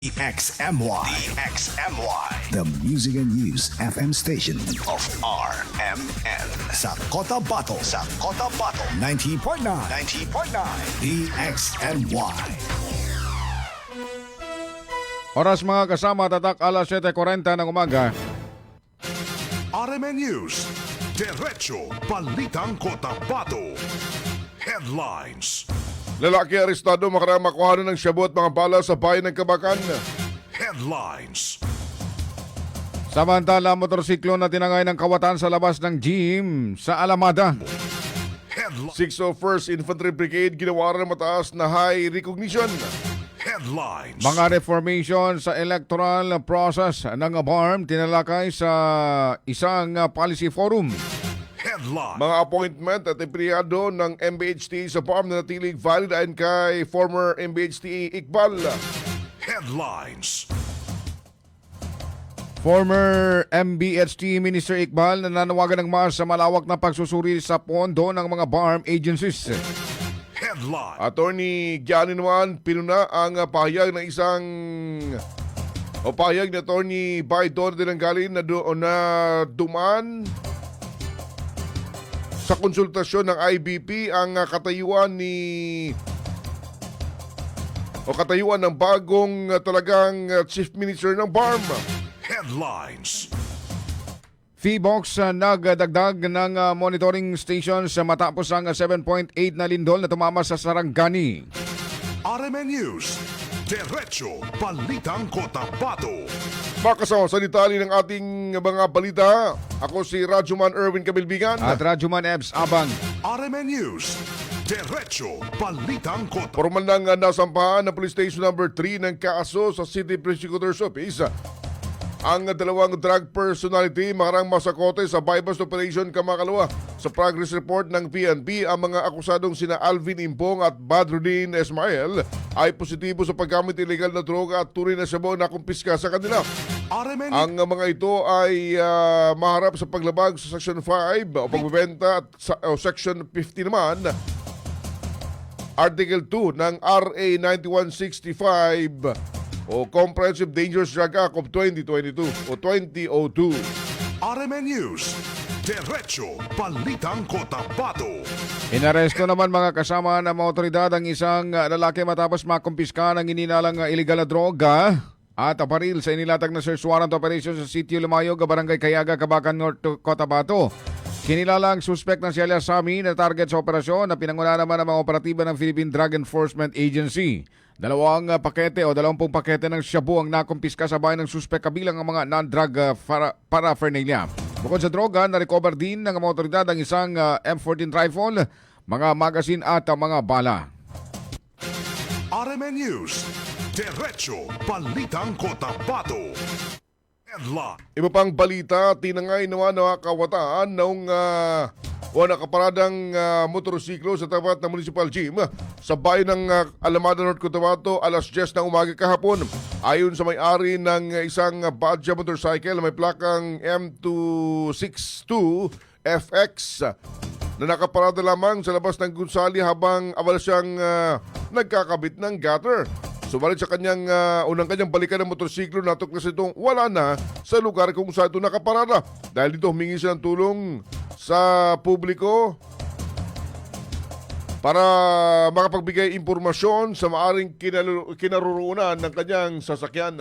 DXMY. The Music and News FM station of RMN. Sa Cotabato. 90.9. DXMY. Oras mga kasama, tatak alas 7:40 ng umaga. RMN News, Diretso Balitang Cotabato. Headlines. Lalaki arestado makarang makuha ng shabu at mga bala sa bayan ng Kabakan. Headlines. Samantala, motorsiklo na tinangay ng kawatan sa labas ng gym sa Alamada. Headlines. 601st Infantry Brigade ginawa ng mataas na high recognition. Headlines. Mga reformation sa electoral process ng BARM tinalakay sa isang policy forum. Headlines. Mga appointment at empleyado ng MBHT sa BARM na natiling valid ayon kay former MBHT Iqbal. Headlines. Former MBHT Minister Iqbal nananawagan ng mas sa malawak na pagsusuri sa pondo ng mga BARM agencies. Headlines. Attorney Gianni naman pinuna ang pahayag ng isang pahayag ni Attorney Baidon Dinanggalin na dumaan sa konsultasyon ng IBP ang katayuan ng bagong talagang Chief Minister ng BARM. Headlines. Feebox nagdagdag ng monitoring stations matapos ang 7.8 na lindol na tumama sa Sarangani. RMN News, Diretso Balitang Cotabato. Makasama sa detalye ng ating mga balita, ako si Radyoman Erwin Kabilbigan. At Radyoman Ebs Abang. RMN News, Diretso Balitang Cotabato. Formal nang nasampahan ng Police Station number 3 ng kaso sa City Prosecutor's Office ang dalawang drug personality makarang masakote sa bypass operation Kamakalawa. Sa progress report ng PNP, ang mga akusadong sina Alvin Impong at Badruddin Ismail ay positibo sa paggamit illegal na droga at tunay na shabu na kumpiska sa kanila. RMN. Ang mga ito ay maharap sa paglabag sa Section 5 o pagbebenta at Section 50 naman, Article 2 ng RA 9165 o Comprehensive Dangerous Drug Act of 2022 o 2002. RMN News, Diretso Balitang Cotabato. Inaresto naman mga kasama ng mga otoridad ang isang lalaki matapos makumpiska ng ininalang illegal na droga at aparil sa inilatag na search warrant operation sa Sitio Lumayog, Barangay Kayaga, Kabakan North, Cotabato. Kinilala ang suspect na si alias Sami na target sa operasyon na pinanguna naman ng mga operatiba ng Philippine Drug Enforcement Agency. 20 pakete ng shabu ang nakumpiska sa bayan ng suspect kabilang ang mga non-drug paraphernalia. Bukod sa droga, na-recover din ng mga otoridad ang isang M14 rifle, mga magazine at mga bala. RMN News, Diretso Balitang Cotabato. Headline. Iba pang balita, tinangay naman ng kawataan noong nakaparadang motorsiklo sa tapat ng municipal gym sa bayan ng Alamada, North Cotabato alas 10 ng umaga kahapon. Ayon sa may-ari ng isang Badja motorcycle na may plakang M262 FX na nakaparada lamang sa labas ng gunsali habang abala siyang nagkakabit ng gutter. Subalit sa unang kanyang balikan ng motorsiklo, natuklas itong wala na sa lugar kung saan ito nakaparada. Dahil dito humingi siya ng tulong sa publiko para makapagbigay impormasyon sa maaring kinaroroonan ng kanyang sasakyan.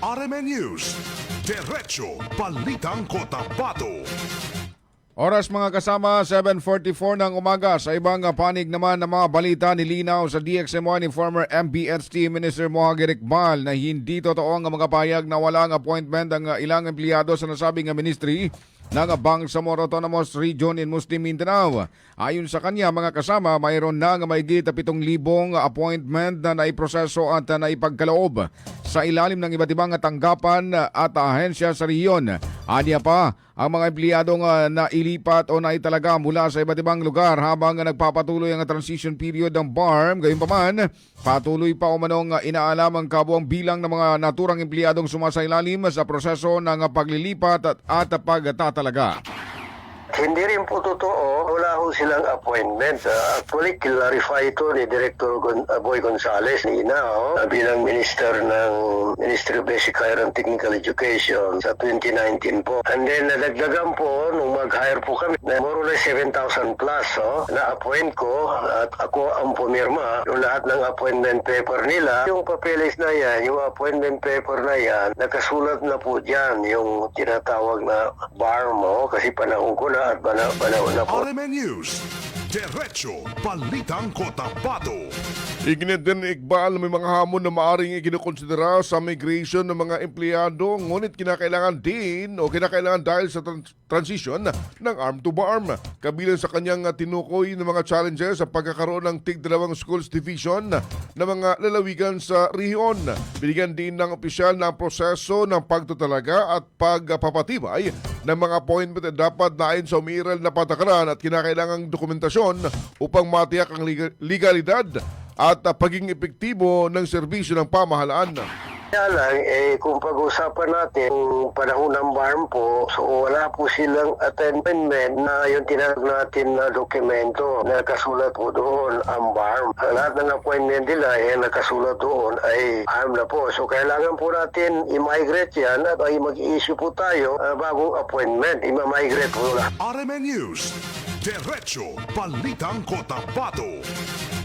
RMN News, Diretso Balitang Cotabato. Oras mga kasama, 7:44 ng umaga. Sa ibang panig naman ng mga balita, nilinaw sa DXMY ni former MBHT Minister Mohagir Iqbal na hindi totoo ang mga payag na walang appointment ang ilang empleyado sa nasabing ministry ng Bangsamoro Autonomous Region in Muslim Mindanao. Ayon sa kanya, mga kasama, mayroon na mahigit 7,000 appointment na naiproseso at naipagkaloob sa ilalim ng iba't ibang tanggapan at ahensya sa rehiyon. Anya pa, ang mga empleyadong nailipat o naitalaga mula sa iba't ibang lugar habang nagpapatuloy ang transition period ng BARM. Gayunpaman, patuloy pa umanong inaalam ang kabuang bilang ng mga naturang empleyadong sumasailalim sa proseso ng paglilipat at pagtatalaga. Hindi rin po totoo, wala ho silang appointment. Actually, clarify ito ni Director Boy Gonzales bilang Minister ng Ministry of Basic Higher and Technical Education sa 2019 po. And then, nadagdagan po, nung mag-hire po kami, na more or less 7,000 plus na-appoint ko at ako ang pumirma yung lahat ng appointment paper nila. Yung papeles na yan, yung appointment paper na yan, nakasulat na po dyan yung tinatawag na bar mo kasi panahon ko na at panahon na po. RMN News, Diretso Balitang Cotabato. Iginit din ni Iqbal na may mga hamon na maaring ikinukonsidera sa migration ng mga empleyado, ngunit kinakailangan dahil sa transition ng arm to arm. Kabilang sa kanyang tinukoy ng mga challenges sa pagkakaroon ng tig-dalawang schools division ng mga lalawigan sa rehiyon. Binigyan din ng opisyal na ang proseso ng pagtatalaga at pagpapatibay ng mga appointment na dapat naayon sa umiiral na patakaran at kinakailangang dokumentasyon upang matiyak ang legalidad at pagiging epektibo ng serbisyo ng pamahalaan. Kaya lang, kung pag-usapan natin yung panahon ng BARM po, so wala po silang attainment na yung tinatawag natin na dokumento na nakasulat po doon ang BARM. Lahat ng appointment nila nakasulat doon ay ARM na po. So kailangan po natin i-migrate yan at ay mag-issue po tayo bagong appointment. I-migrate po lahat. RMN News, Diretso Balitang Cotabato.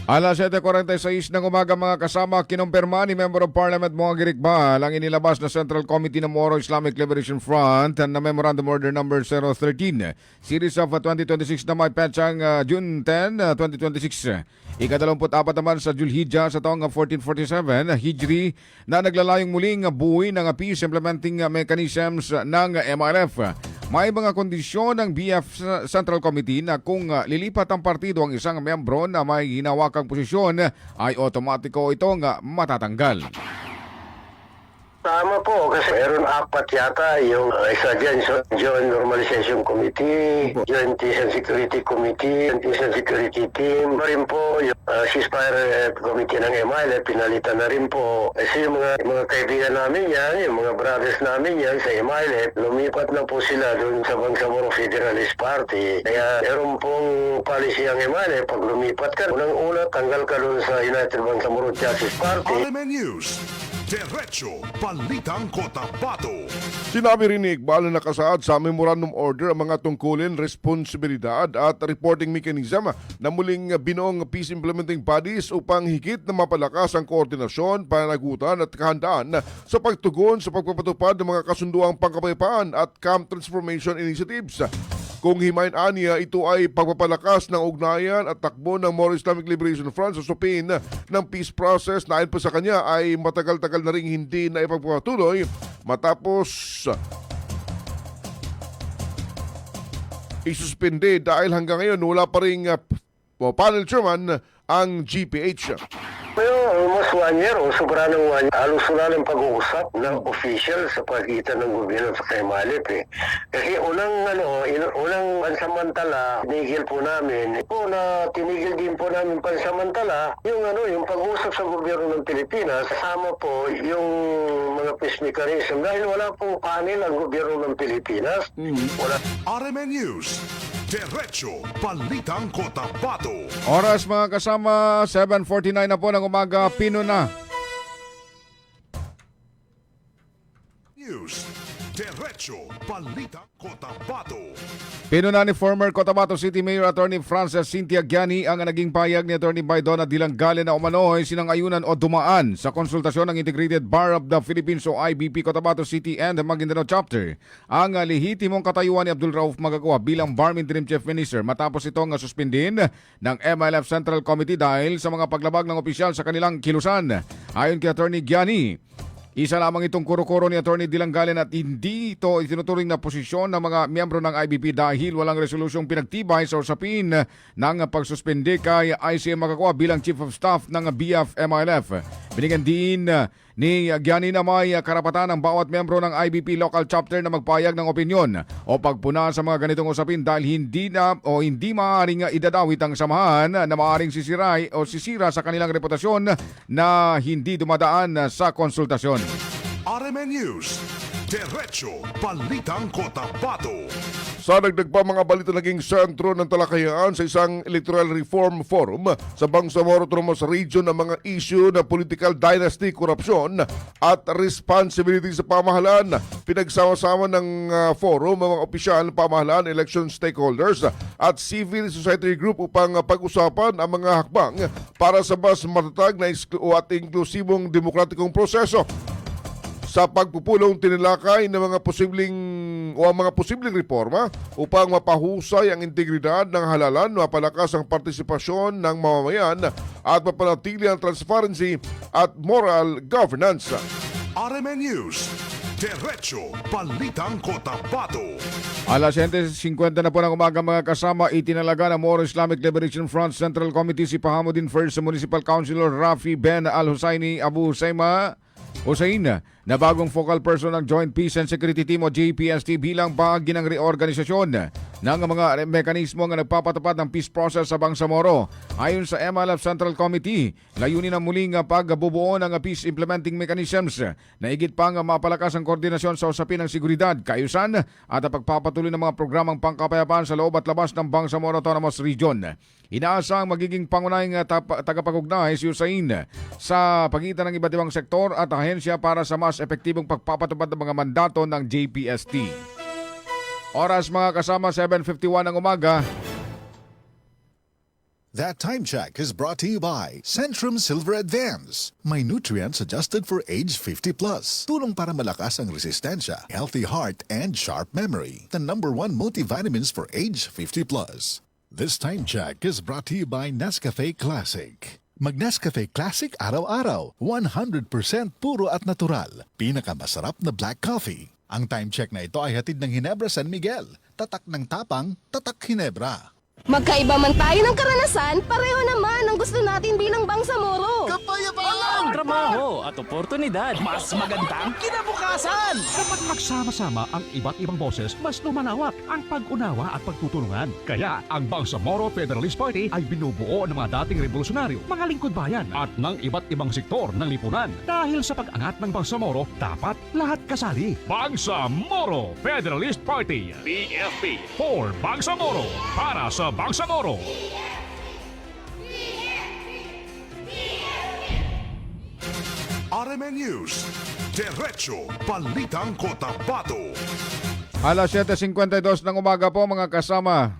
Alas 7:46 ng umaga mga kasama, kinumpirma ni Member of Parliament Mohagueric Baal ang inilabas na Central Committee ng Moro Islamic Liberation Front na Memorandum Order No. 013, Series of 2026 na may petsang June 10, 2026. Ika-24 naman sa Julhijjah sa taong 1447 Hijri na naglalayong muling buuin ng peace implementing mechanisms ng MRF. May mga kondisyon ng BF Central Committee na kung lilipat ang partido ang isang membro na may hinawakang posisyon ay otomatiko itong matatanggal. Tama po, kasi meron 4 yata yung isa dyan, Joint Normalization Committee, Joint Peace and Security Committee, Joint Peace and Security Team, rin po yung Ceasefire Committee ng MILF, pinalitan na rin po. Kasi yung mga kaibigan namin yan, yung mga brothers namin yan sa MILF, lumipat na po sila doon sa Bangsamoro Federalist Party. Kaya meron pong policy ang MILF, pag lumipat ka, unang-una tanggal ka doon sa United Bangsamoro Justice Party. RMN News, Diretso Balitang Cotabato. Sinabi rin ni Iqbal na nakasaad sa Memorandum Order ang mga tungkulin, responsibilidad at reporting mechanism na muling binuong peace implementing bodies upang higit na mapalakas ang koordinasyon, pananagutan at kahandaan sa pagtugon sa pagpapatupad ng mga kasunduang pangkapayapaan at camp transformation initiatives. Kung himayin aniya, ito ay pagpapalakas ng ugnayan at takbo ng Moro Islamic Liberation Front sa supin ng peace process na ayon pa sa kanya ay matagal-tagal na rin hindi na ipagpapatuloy matapos isuspende dahil hanggang ngayon wala pa rin panel chairman ang GPH. Pero almost 1 year o sobra ng 1 year, halos wala ng pag-uusap ng official sa pagitan ng gobyerno sa MILF Kasi unang pansamantala, tinigil po namin. Tinigil din po namin pansamantala yung pag-uusap sa gobyerno ng Pilipinas. Kasama po yung mga peace mechanism dahil wala pong panel ang gobyerno ng Pilipinas. Wala. RMN News, Diretso Balitang Cotabato. Oras mga kasama, 7:49 na po ng umaga, pino na. News, Diretso Balitang Cotabato. Pino na ni former Cotabato City Mayor Attorney Frances Cynthia Giani ang naging payag ni Attorney Baydona Dilanggale na umano'y sinangayunan o dumaan sa konsultasyon ng Integrated Bar of the Philippines o IBP Cotabato City and Maguindanao Chapter ang lehitimong katayuan ni Abdul Rauf Magagawa bilang Barm Interim Chief Minister matapos itong suspendin ng MILF Central Committee dahil sa mga paglabag ng opisyal sa kanilang kilusan. Ayon kay Attorney Giani, isa lamang itong kuro-kuro ni Atty. Dilanggalen at hindi ito itinuturing na posisyon ng mga miyembro ng IBP dahil walang resolusyong pinagtibay sa usapin ng pagsuspende kay ICM Magagawa bilang Chief of Staff ng BF-MILF. Binigyan din ni Giani na may karapatan ng bawat miyembro ng IBP local chapter na magpayag ng opinyon o pagpuna sa mga ganitong usapin dahil hindi maaaring idadawit ang samahan na maaaring sisira sa kanilang reputasyon na hindi dumadaan sa konsultasyon. RMN News, Diretso Balitang Cotabato. Sa dagdag pa mga balita, naging sentro ng talakayan sa isang electoral reform forum sa Bangsamoro Autonomous Region ng mga issue na political dynasty, korupsyon at responsibility sa pamahalaan. Pinagsama-sama ng forum ang mga opisyal ng pamahalaan, election stakeholders at civil society group upang pag-usapan ang mga hakbang para sa mas matatag na at inklusibong demokratikong proseso. Sa pagpupulong tinilakay ng mga posibleng reforma upang mapahusay ang integridad ng halalan, mapalakas ang partisipasyon ng mamamayan at mapanatili ang transparency at moral governance. RMN News. Diretso Balitang Cotabato. Alas 7:50 na po ng umaga mga kasama, itinalaga ng Moro Islamic Liberation Front Central Committee si Pahamuddin First Municipal Councilor Rafi Ben Al-Husayni Abu Hussein na bagong focal person ng Joint Peace and Security Team o JPST bilang bahagi ng reorganisasyon ng mga mekanismo nga nagpapatupad ng peace process sa Bangsamoro. Ayon sa MLF Central Committee, layunin ang muling pagbubuo ng peace implementing mechanisms na higit pang mapalakas ang koordinasyon sa usapin ng seguridad, kaayusan at pagpapatuloy ng mga programang pangkapayapaan sa loob at labas ng Bangsamoro Autonomous Region. Inaasang magiging pangunahing tagapag-ugnay si Hussein sa pagitan ng iba't ibang sektor at ahensya para sa mas epektibong pagpapatupad ng mga mandato ng JPST. Oras mga kasama, 7:51 ng umaga. That time check is brought to you by Centrum Silver Advance. May nutrients adjusted for age 50 plus. Tulong para malakas ang resistensya, healthy heart, and sharp memory. The #1 multivitamins for age 50 plus. This time check is brought to you by Nescafe Classic. Mag-Nescafe Classic araw-araw. 100% puro at natural. Pinakamasarap na black coffee. Ang time check na ito ay hatid ng Ginebra San Miguel. Tatak ng tapang, tatak Ginebra. Magkaiba man tayo ng karanasan, pareho naman ang gusto natin bilang Bangsamoro. Ang trabaho at oportunidad, mas magandang kinabukasan. Kapag magsama-sama ang iba't ibang boses, mas lumalawak ang pag-unawa at pagtutulungan. Kaya ang Bangsamoro Federalist Party ay binubuo ng mga dating revolusyonaryo, mga lingkod bayan at ng iba't ibang sektor ng lipunan. Dahil sa pag-angat ng Bangsamoro, dapat lahat kasali. Bangsamoro Federalist Party, BFP, for Bangsamoro, para sa Bangsamoro. RMN News. Diretso Balitang Cotabato. Alas 7:52 ng umaga po mga kasama.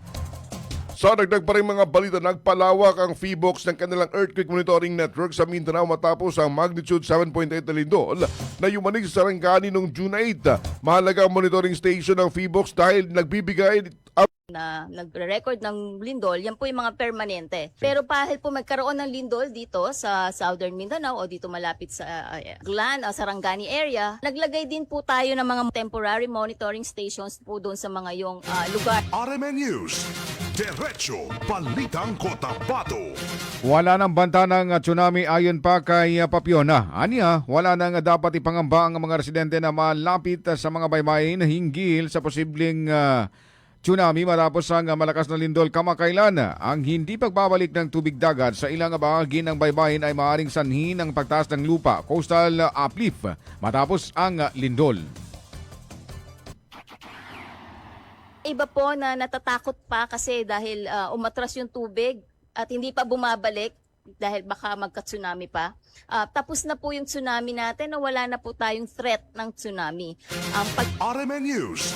Sa dagdag pa rin mga balita, nagpalawak ang PHIVOLCS ng kanilang earthquake monitoring network sa Mindanao matapos ang magnitude 7.8 na lindol na yumanig sa Sarangani noong June 8. Mahalaga ang monitoring station ng PHIVOLCS dahil nagbibigay Na nagre-record ng lindol, yan po yung mga permanente. Pero dahil po magkaroon ng lindol dito sa Southern Mindanao o dito malapit sa Glan o Sarangani area, naglagay din po tayo ng mga temporary monitoring stations po doon sa mga yung lugar. RMN News. Diretso Balitang Cotabato. Wala nang banta ng tsunami ayon pa kay Papiona. Aniya, wala nang dapat ipangamba ang mga residente na malapit sa mga baybayin hinggil sa posibleng tsunami matapos ang malakas na lindol kamakailan. Ang hindi pagbabalik ng tubig dagat sa ilang bahagi ng baybayin ay maaaring sanhi ng pagtaas ng lupa, coastal uplift matapos ang lindol. Iba po na natatakot pa kasi dahil umatras yung tubig at hindi pa bumabalik dahil baka magka-tsunami pa. Tapos na po yung tsunami natin na wala na po tayong threat ng tsunami. RMN News.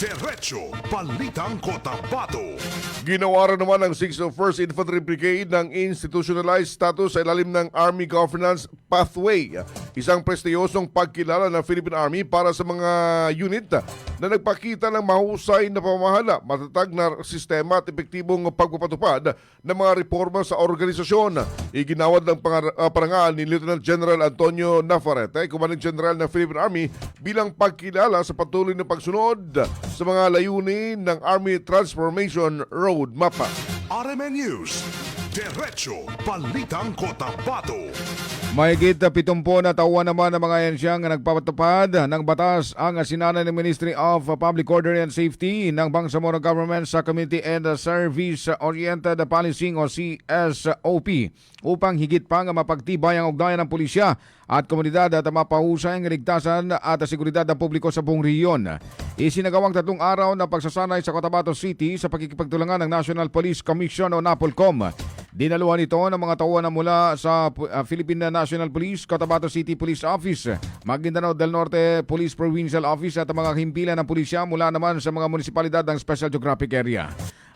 Diretso Balitang Cotabato. Ginawaran naman ng 601st Infantry Brigade ng institutionalized status sa ilalim ng Army Governance Pathway. Isang prestiyosong pagkilala ng Philippine Army para sa mga unit na nagpakita ng mahusay na pamamahala, matatag na sistema at epektibong pagpapatupad ng mga reforma sa organisasyon. Iginawad ng parangal ni Lieutenant General Antonio Navarrete, Commanding General ng Philippine Army, bilang pagkilala sa patuloy na pagsunod sa mga layunin ng Army Transformation Roadmap. RMN News. Diretso Balitang Cotabato. Mahigit 70 na tauhan naman ng mga ayensyang nagpapatupad ng batas ang sinana ng Ministry of Public Order and Safety ng Bangsamoro Government sa Community and Service-Oriented Policing o CSOP upang higit pang mapagtibay ang ugnayan ng pulisya at komunidad at mapahusay ang ligtasan at seguridad ng publiko sa buong rehiyon. Isinagawang 3 araw na pagsasanay sa Cotabato City sa pakikipagtulungan ng National Police Commission o NAPOLCOM. Dinaluhan ito ng mga tauhan na mula sa Philippine National Police, Cotabato City Police Office, Maguindanao del Norte Police Provincial Office at mga himpilan ng pulisya mula naman sa mga munisipalidad ng Special Geographic Area.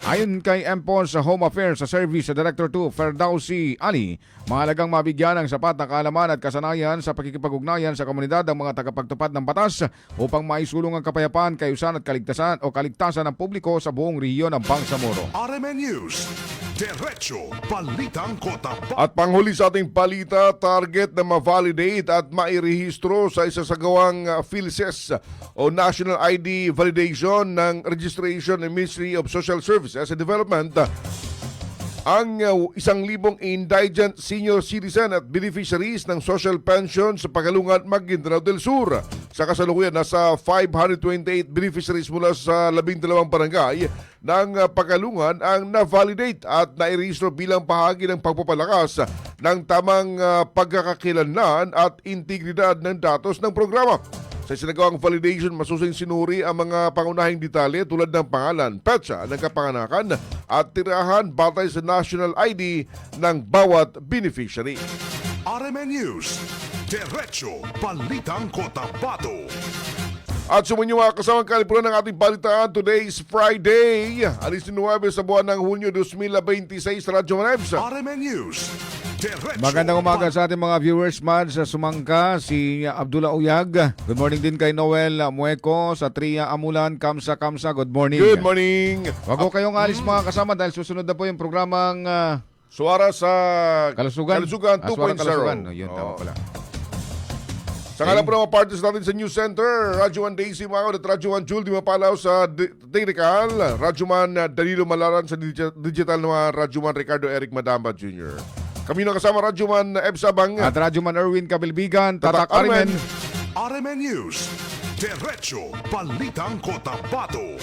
Ayon kay MPOS sa Home Affairs Service Director 2 Ferdowsi Ali, mahalagang mabigyan ng sapat na kaalaman at kasanayan sa pakikipag-ugnayan sa komunidad ng mga tagapagtupad ng batas upang maisulong ang kapayapaan, kaayusan at kaligtasan ng publiko sa buong rehiyon ng Bangsamoro. RMN News, Diretso Balitang Kota Bato. At panghuli sa ating balita, target na ma-validate at mairehistro sa isasagawang PhilSys o National ID Validation ng Registration ng Ministry of Social Services and Development ang 1,000 indigent senior citizen at beneficiaries ng social pension sa Pagalungan, Maguindanao del Sur. Sa kasalukuyan, nasa 528 beneficiaries mula sa 12 barangay ng Pagalungan ang na-validate at nairehistro bilang bahagi ng pagpapalakas ng tamang pagkakakilanlan at integridad ng datos ng programa. Sa sinagawang validation, masusing sinuri ang mga pangunahing detalye tulad ng pangalan, petsa ng kapanganakan at tirahan batay sa national ID ng bawat beneficiary. RMN News, Diretso Balitang Kota Bato. At sumunyo mga kasamang kalipunan ng ating balitaan. Today is Friday, 19 sa buwan ng Hunyo 2026, Radyo Manebs. RMN News, Diretso Magandang umaga sa ating mga viewers. Mads sa Sumangka, si Abdullah Uyag. Good morning din kay Noel Mueco sa Tria Amulan, Kamsa. Good morning. Good morning. Wag ko kayong alis mga kasama dahil susunod na po yung programang Suara sa Kalusugan. Kalusugan Suara 2.0. Kalusugan. No, yun, tama Oo. pala. Sa ngalan po ng mga partners natin sa News Center, Radyo 1 Daisy Mao at Radyo 1 Jul Di Mapalaw sa Technical, Radyo 1 Danilo Malaran sa digital na Radyo 1 Ricardo Eric Madamba Jr. Kami na kasama Radyo 1 Eb Sabang At Radyo Man Erwin Kabilbigan, Tatak Armen. RMN News, Diretso Balitang Kota Bato.